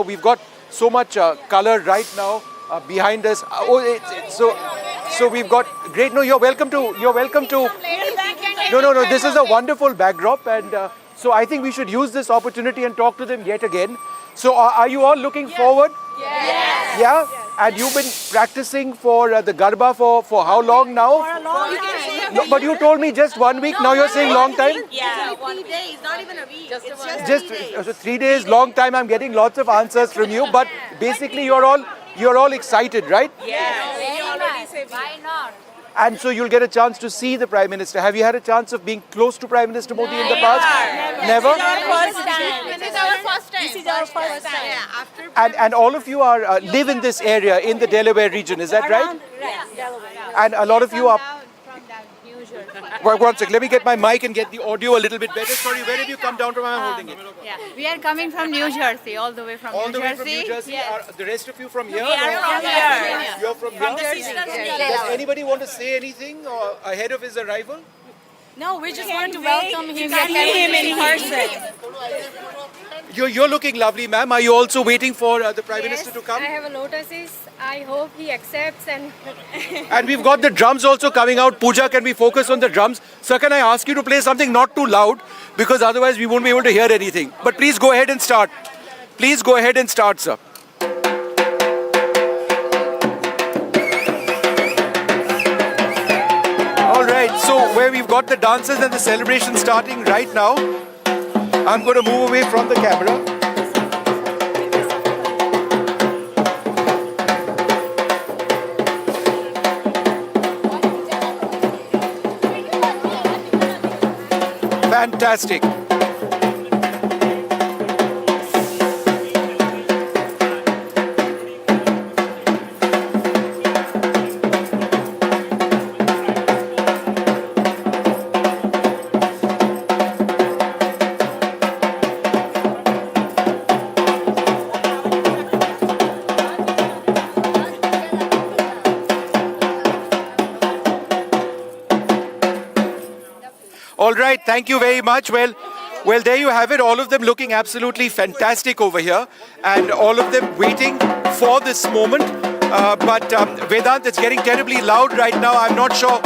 We've got so much color right now behind us. So we've got great. No, you're welcome to. No. This is a wonderful backdrop, and so I think we should use this opportunity and talk to them yet again. So are you all looking forward? Yes. Yeah. And you've been practicing for the Garba for how long now? For a long time. No, but you told me just 1 week. Now you're saying long time. Yeah, 1 day, not even a week. Just 3 days, long time. I'm getting lots of answers from you, but basically you're all excited, right? Why not? And so you'll get a chance to see the Prime Minister. Have you had a chance of being close to Prime Minister Modi in the past? Never? This is our first time. Yeah, after And all of you are live in this area, in the Delaware region, is that right? Right, Delaware. And a lot of you are... From down New Jersey. One sec, let me get my mic and get the audio a little bit better. Sorry, where have you come down from? I'm holding it. Yeah, we are coming from New Jersey, all the way from All New the way Jersey. from New Jersey? Yes. Are the rest of you from here? We are from here. You're from here? Does anybody want to say anything ahead of his arrival? No, we just wanted to welcome him. Get to meet him in person. You're looking lovely, ma'am. Are you also waiting for the Prime Minister to come? I have a lotuses. I hope he accepts and And we've got the drums also coming out. Pooja, can we focus on the drums? Sir, can I ask you to play something not too loud? Because otherwise we won't be able to hear anything. But please go ahead and start. Please go ahead and start, sir. All right, so where we've got the dances and the celebration starting right now, I'm going to move away from the camera. Fantastic. All right, thank you very much. Well, there you have it. All of them looking absolutely fantastic over here, and all of them waiting for this moment. But Vedant, it's getting terribly loud right now. I'm not sure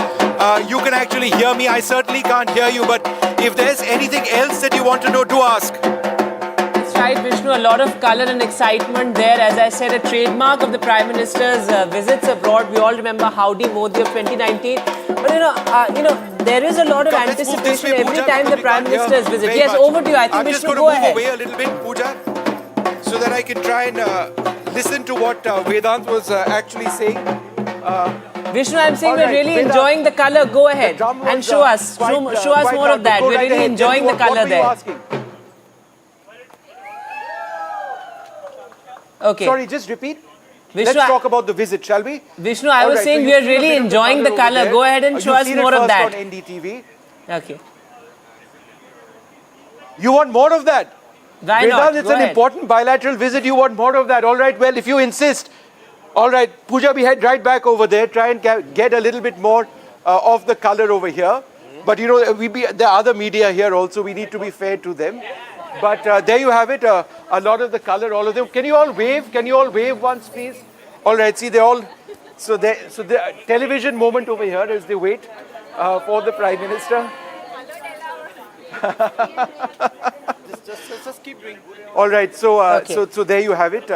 you can actually hear me. I certainly can't hear you. But if there's anything else that you want to know, do ask. That's right, Vishnu. A lot of colour and excitement there. As I said, a trademark of the Prime Minister's visits abroad. We all remember Howdy Modi of 2019. But there is a lot of Let's move this anticipation way, every Pooja, time because the we Prime can't hear Minister's visit. very Yes, much. over to you. I think I'm just Vishnu, going to go move ahead. away a little bit, Pooja, so that I can try and listen to what Vedant was actually saying. Vishnu, I'm saying All we're right, really Vedant, enjoying the colour. Go ahead drum was, and show us. quite, show us quite more loud. of that. Go We're right really ahead. enjoying the What colour were you there. asking? Okay. Sorry, just repeat. Vishnu, Let's talk about the visit, shall we? Vishnu, I All was right, saying so we you've are seen a really bit of the enjoying the over colour. there. Go ahead and show You've us seen it more of first that. on NDTV. Okay. You want more of that? Why Vedant, not? it's Go an ahead. important bilateral visit. You want more of that. All right, well, if you insist. All right, Pooja, we head right back over there. Try and get a little bit more of the color over here. But, there are other media here also. We need to be fair to them. But there you have it. A lot of the color, all of them. Can you all wave? Can you all wave once, please? All right, see, they're all... So the television moment over here as they wait for the Prime Minister. Just keep doing. All right, so Okay. so there you have it.